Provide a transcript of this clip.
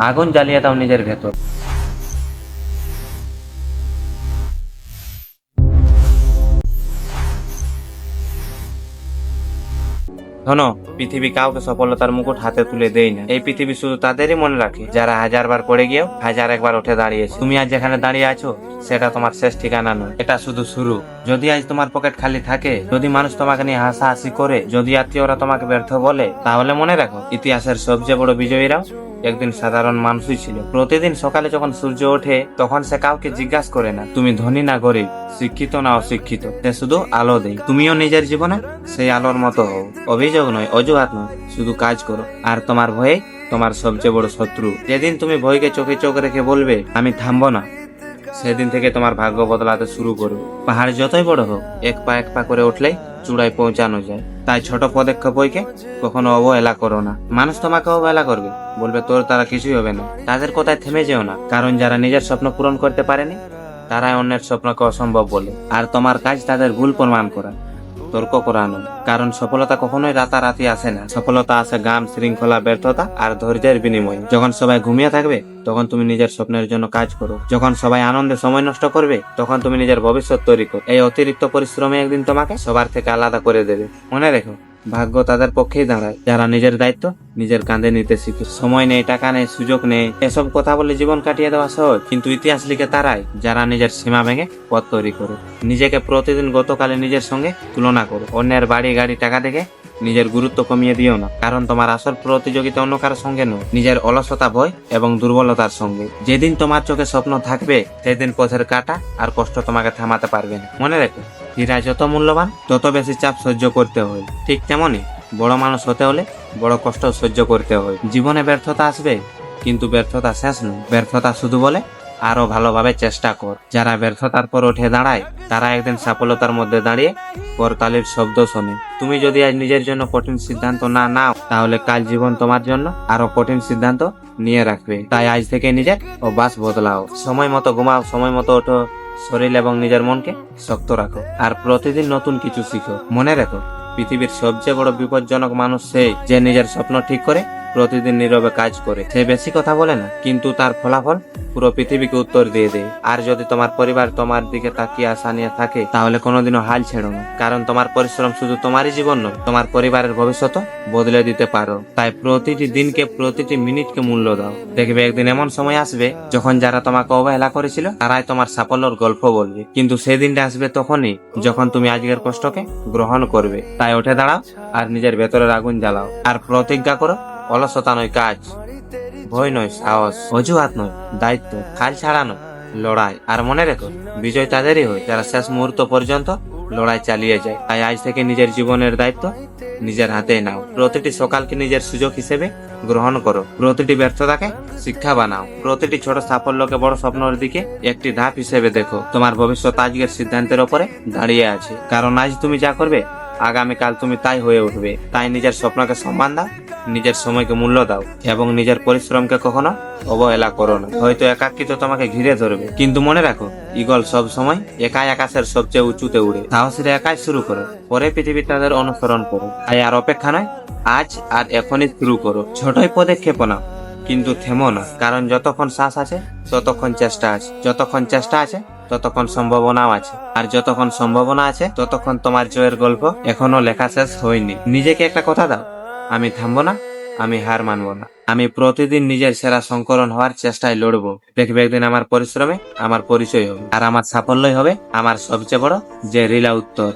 আগুন জ্বালিয়ে দাও নিজের ভেতর। শোনো, পৃথিবী কাউকে সফলতার মুকুট হাতে তুলে দেয় না। এই পৃথিবী শুধু তাদেরই মনে রাখে যারা হাজারবার পড়ে গিয়েও হাজার একবার উঠে দাঁড়িয়েছে। তুমি আজ যেখানে দাঁড়িয়ে আছো সেটা তোমার শেষ ঠিকানা নয়, এটা শুধু শুরু। যদি আজ তোমার পকেট খালি থাকে, যদি মানুষ তোমাকে নিয়ে হাসাহাসি করে, যদি আত্মীয়রা তোমাকে ব্যর্থ বলে, তাহলে মনে রাখো ইতিহাসের সবচেয়ে বড় বিজয়ীরাও একদিন সাধারণ মানুষই ছিল। প্রতিদিন সকালে যখন সূর্য ওঠে তখন সে কাউকে জিজ্ঞাসা করে না তুমি ধনী না গরিব, শিক্ষিত না অশিক্ষিত, সে শুধু আলো দেয়। তুমিও নিজের জীবনে সেই আলোর মতো হও। অভিযোগ নয়, অজুহাত নয়, শুধু কাজ করো। আর তোমার ভয়ে তোমার সবচেয়ে বড় শত্রু। যেদিন তুমি ভয়কে চোখে চোখ রেখে বলবে আমি থামবো না, সেদিন থেকে তোমার ভাগ্য বদলাতে শুরু করবে। পাহাড় যতই বড় হোক, এক পা করে উঠলেই চূড়ায় পৌঁছানো যায়। তাই ছোট পদক্ষেপ বইকে কখনো অবহেলা করো না। মানুষ তোমাকে অবহেলা করবে, বলবে তোর দ্বারা কিছুই হবে না। তাদের কথায় থেমে যেও না, কারণ যারা নিজের স্বপ্ন পূরণ করতে পারেনি তারাই অন্যের স্বপ্নকে অসম্ভব বলে। আর তোমার কাজ তাদের ভুল প্রমাণ করা, তর্ক করানো। কারণ সফলতা কখনোই রাতারাতি আসে না। সফলতা আসে গাম, শৃঙ্খলা, ব্যর্থতা আর ধৈর্যের বিনিময়ে। যখন সবাই ঘুমিয়ে থাকবে তখন তুমি নিজের স্বপ্নের জন্য কাজ করো। যখন সবাই আনন্দে সময় নষ্ট করবে তখন তুমি নিজের ভবিষ্যৎ তৈরি করো। এই অতিরিক্ত পরিশ্রমে একদিন তোমাকে সবার থেকে আলাদা করে দেবে। মনে রেখো, ভাগ্য তাদের পক্ষেই দাঁড়ায় যারা নিজের দায়িত্ব নিজের কাঁধে নিতে শিখে। সময় নেই, টাকা নেই, সুযোগ নেই, এসব কথা বলে জীবন কাটিয়ে দেওয়া সহজ, কিন্তু ইতিহাস লিখে তারাই যারা নিজের সীমা ভেঙে পথ তৈরি করে। নিজেকে প্রতিদিন গতকালে নিজের সঙ্গে তুলনা করো। অন্যের বাড়ি গাড়ি টাকা দেখে নিজের গুরুত্ব কমিয়ে দিও না, কারণ তোমার আসল প্রতিযোগিতা অন্য কারোর সঙ্গে নয়, নিজের অলসতা, ভয় এবং দুর্বলতার সঙ্গে। যেদিন তোমার চোখে স্বপ্ন থাকবে সেদিন পথের কাটা আর কষ্ট তোমাকে থামাতে পারবে না। মনে রেখো, হীরা যত মূল্যবান তত বেশি চাপ সহ্য করতে হয়। ঠিক তেমনই বড় মানুষ হতে হলে বড় কষ্ট সহ্য করতে হয়। জীবনে ব্যর্থতা আসবে, কিন্তু ব্যর্থতা শেষ নয়। ব্যর্থতা শুধু বলে আরো ভালোভাবে চেষ্টা কর। যারা ব্যর্থতার পর উঠে দাঁড়ায় তারা একদিন সফলতার মধ্যে দাঁড়িয়ে করতালির শব্দ শোনে। তুমি যদি আজ নিজের জন্য কঠিন সিদ্ধান্ত না নাও, তাহলে কাল জীবন তোমার জন্য আরো কঠিন সিদ্ধান্ত নিয়ে রাখবে। তাই আজ থেকে নিজের অভ্যাস বদলাও। সময় মতো ঘুমাও, সময় মতো ওঠো, শরীর এবং নিজের মনকে শক্ত রাখো, আর প্রতিদিন নতুন কিছু শিখো। মনে রাখো, পৃথিবীর সবচেয়ে বড় বিপজ্জনক মানুষ সেই যে নিজের স্বপ্ন ঠিক করে প্রতিদিন নীরবে কাজ করে। সে বেশি কথা বলে না, কিন্তু তার ফলাফল পুরো পৃথিবীকে উত্তর দিয়ে দেয়। আর যদি তোমার পরিবার তোমার দিকে তাকিয়ে আশা নিয়ে থাকে, তাহলে কোনোদিনও হাল ছেড়ো না, কারণ তোমার পরিশ্রম শুধু তোমারই জীবন নয়, তোমার পরিবারের ভবিষ্যৎ বদলে দিতে পারো। তাই প্রতিটি দিনকে, প্রতিটি মিনিটকে মূল্য দাও। দেখবে একদিন এমন সময় আসবে যখন যারা তোমাকে অবহেলা করেছিল তারাই তোমার সাফল্যের গল্প বলবে। কিন্তু সেই দিনটা আসবে তখনই যখন তুমি আজকের কষ্টকে গ্রহণ করবে। তাই উঠে দাঁড়াও আর নিজের ভেতরের আগুন জ্বালাও, আর প্রতিজ্ঞা করো অলসতা নয় কাজ, ভয় নয় সাহস, অজুহাত নয় দায়িত্ব, হাল ছাড়া নয় লড়াই। আর মনে রেখো, বিজয় তাদেরই হয় যারা শেষ মুহূর্ত পর্যন্ত লড়াই চালিয়ে যায়। তাই আজ থেকে নিজের জীবনের দায়িত্ব নিজের হাতে নাও। প্রতিটি সকালকে নিজের সুযোগ হিসেবে গ্রহণ করো, প্রতিটি ব্যর্থতাকে শিক্ষা বানাও, প্রতিটি ছোট সাফল্যকে বড় স্বপ্নের দিকে একটি ধাপ হিসেবে দেখো। তোমার ভবিষ্যৎ আজকের সিদ্ধান্তের ওপরে দাঁড়িয়ে আছে, কারণ আজ তুমি যা করবে আগামীকাল তুমি তাই হয়ে উঠবে। তাই নিজের স্বপ্নকে সম্মান দাও, নিজের সময়কে মূল্য দাও এবং নিজের পরিশ্রমকে কখনো অবহেলা করো না। হয়তো একাকিত্ব তোমাকে ঘিরে ধরবে, কিন্তু মনে রাখো, ঈগল সব সময় একাই আকাশের সবচেয়ে উঁচুতে উড়ে। সাহসীরা একাই শুরু করো, পরে পৃথিবী তাদের অনুসরণ করো। তাই আর অপেক্ষা নয়, আজ আর এখনই শুরু করো। ছোটই পদক্ষেপ নাও, কিন্তু থেমো না, কারণ যতক্ষণ শ্বাস আছে ততক্ষণ চেষ্টা আছে, যতক্ষণ চেষ্টা আছে ততক্ষণ সম্ভাবনাও আছে, আর যতক্ষণ সম্ভাবনা আছে ততক্ষণ তোমার জয়ের গল্প এখনো লেখা শেষ হয়নি। নিজেকে একটা কথা দাও, আমি থামবো না, আমি হার মানবো না, আমি প্রতিদিন নিজের সেরা সংকলন হওয়ার চেষ্টায় লড়বো। দেখবে একদিন আমার পরিশ্রমে আমার পরিচয় হবে, আর আমার সাফল্যই হবে আমার সবচেয়ে বড় যে রিলা উত্তর।